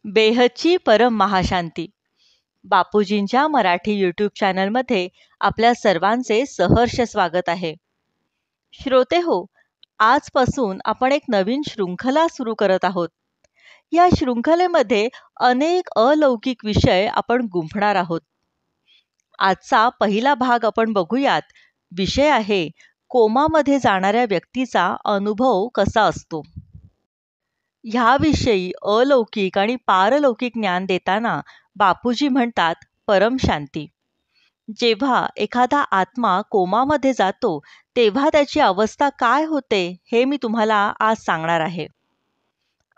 बेहदची परम महाशांती. बापूजींच्या मराठी यूट्यूब चॅनलमध्ये आपल्या सर्वांचे सहर्ष स्वागत आहे. श्रोते हो, आजपासून आपण एक नवीन शृंखला सुरू करत आहोत. या शृंखलेमध्ये अनेक अलौकिक विषय आपण गुंफणार आहोत. आजचा पहिला भाग आपण बघूयात. विषय आहे कोमामध्ये जाणाऱ्या व्यक्तीचा अनुभव कसा असतो. ह्याविषयी अलौकिक आणि पारलौकिक ज्ञान देताना बापूजी म्हणतात परम शांती. जेव्हा एखादा आत्मा कोमामध्ये जातो तेव्हा त्याची अवस्था काय होते हे मी तुम्हाला आज सांगणार आहे.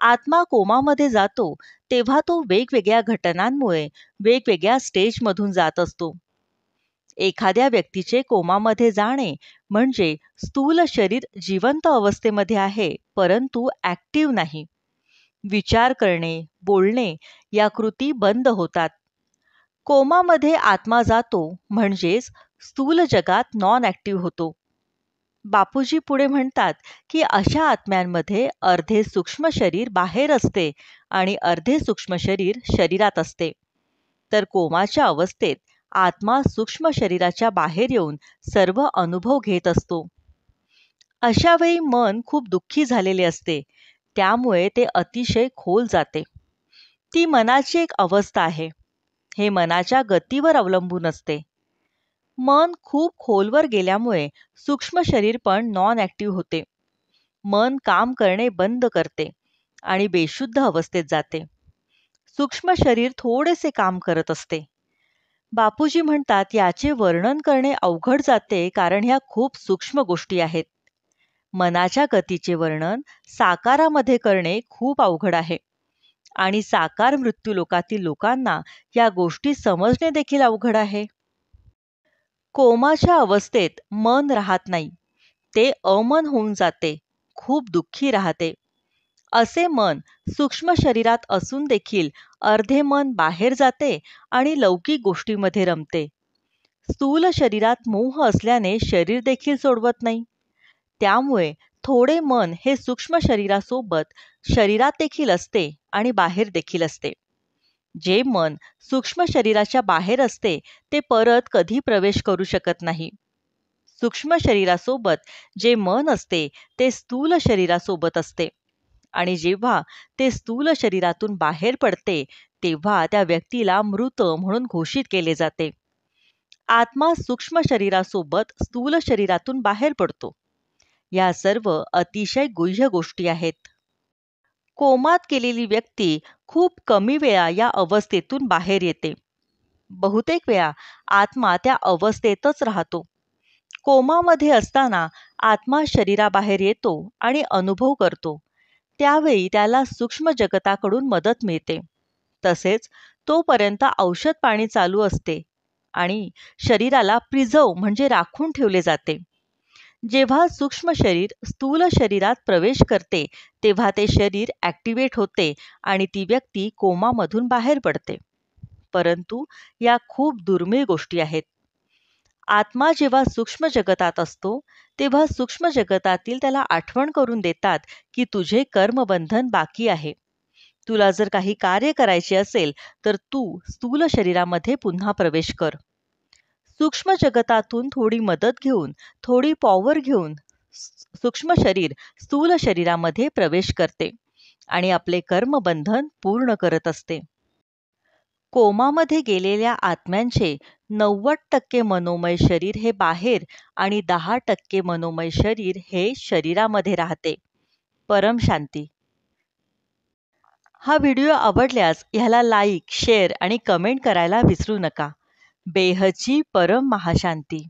आत्मा कोमामध्ये जातो तेव्हा तो वेगवेगळ्या घटनांमुळे वेगवेगळ्या स्टेजमधून जात असतो. एखाद्या व्यक्तीचे कोमामध्ये जाणे म्हणजे स्थूल शरीर जिवंत अवस्थेमध्ये आहे परंतु ॲक्टिव्ह नाही. विचार करणे, बोलणे या कृती बंद होतात. कोमामध्ये आत्मा जातो म्हणजेच स्थूल जगात नॉन ॲक्टिव्ह होतो. बापूजी पुढे म्हणतात की अशा आत्म्यांमध्ये अर्धे सूक्ष्म शरीर बाहेर असते आणि अर्धे सूक्ष्म शरीर शरीरात असते. तर कोमाच्या अवस्थेत आत्मा सूक्ष्म शरीराच्या बाहेर येऊन सर्व अनुभव घेत असतो. अशा वेळी मन खूप दुःखी झालेले असते, त्यामुळे ते अतिशय खोल जाते. ती मनाची एक अवस्था आहे. हे मनाच्या गतीवर अवलंबून असते. मन खूप खोलवर गेल्यामुळे सूक्ष्म शरीर पण नॉन ॲक्टिव्ह होते. मन काम करणे बंद करते आणि बेशुद्ध अवस्थेत जाते. सूक्ष्म शरीर थोडेसे काम करत असते. बापूजी म्हणतात याचे वर्णन करणे अवघड जाते कारण ह्या खूप सूक्ष्म गोष्टी आहेत. मनाच्या गतीचे वर्णन साकारामध्ये करणे खूप अवघड आहे आणि साकार मृत्यूलोकातील लोकांना या गोष्टी समजणे देखील अवघड आहे. कोमाच्या अवस्थेत मन राहत नाही, ते अमन होऊन जाते, खूप दुःखी राहते. असे मन सूक्ष्म शरीरात असून देखील अर्धे मन बाहेर जाते आणि लौकिक गोष्टीमध्ये रमते. स्थूल शरीरात मोह असल्याने शरीर देखील सोडवत नाही. त्यामुळे थोडे मन हे सूक्ष्म शरीरासोबत शरीरात देखील असते आणि बाहेर देखील असते. जे मन सूक्ष्म शरीराच्या बाहेर असते ते परत कधी प्रवेश करू शकत नाही. सूक्ष्म शरीरासोबत जे मन असते ते स्थूल शरीरासोबत असते आणि जेव्हा ते स्थूल शरीरातून बाहेर पडते तेव्हा त्या व्यक्तीला मृत म्हणून घोषित केले जाते. आत्मा सूक्ष्म शरीरासोबत स्थूल शरीरातून बाहेर पडतो. या सर्व अतिशय गुह्य गोष्टी आहेत. कोमात गेलेली व्यक्ती खूप कमी वेळा या अवस्थेतून बाहेर येते. बहुतेक वेळा आत्मा त्या अवस्थेतच राहतो. कोमामध्ये असताना आत्मा शरीराबाहेर येतो आणि अनुभव करतो. त्यावेळी त्याला सूक्ष्म जगताकडून मदत मिळते. तसेच तोपर्यंत औषध पाणी चालू असते आणि शरीराला प्रिझर्व म्हणजे राखून ठेवले जाते. जेव्हा सूक्ष्म शरीर स्थूल शरीरात प्रवेश करते तेव्हा ते शरीर ॲक्टिवेट होते आणि ती व्यक्ती कोमामधून बाहेर पडते. परंतु या खूप दुर्मिळ गोष्टी आहेत. आत्मा जेव्हा सूक्ष्म जगतात असतो तेव्हा सूक्ष्म जगतातील त्याला आठवण करून देतात की तुझे कर्मबंधन बाकी आहे. तुला जर काही कार्य करायचे असेल तर तू स्थूल शरीरामध्ये पुन्हा प्रवेश कर. सूक्ष्म जगतातून थोडी मदत घेऊन, थोडी पॉवर घेऊन सूक्ष्म शरीर स्थूल शरीरामध्ये प्रवेश करते आणि आपले कर्मबंधन पूर्ण करत असते. कोमामध्ये गेलेल्या आत्म्यांचे 90% मनोमय शरीर हे बाहेर आणि 10% मनोमय शरीर हे शरीरामध्ये राहते. परम शांती. हा व्हिडिओ आवडल्यास ह्याला लाईक, शेअर आणि कमेंट करायला विसरू नका. बेहदची परम महाशांती.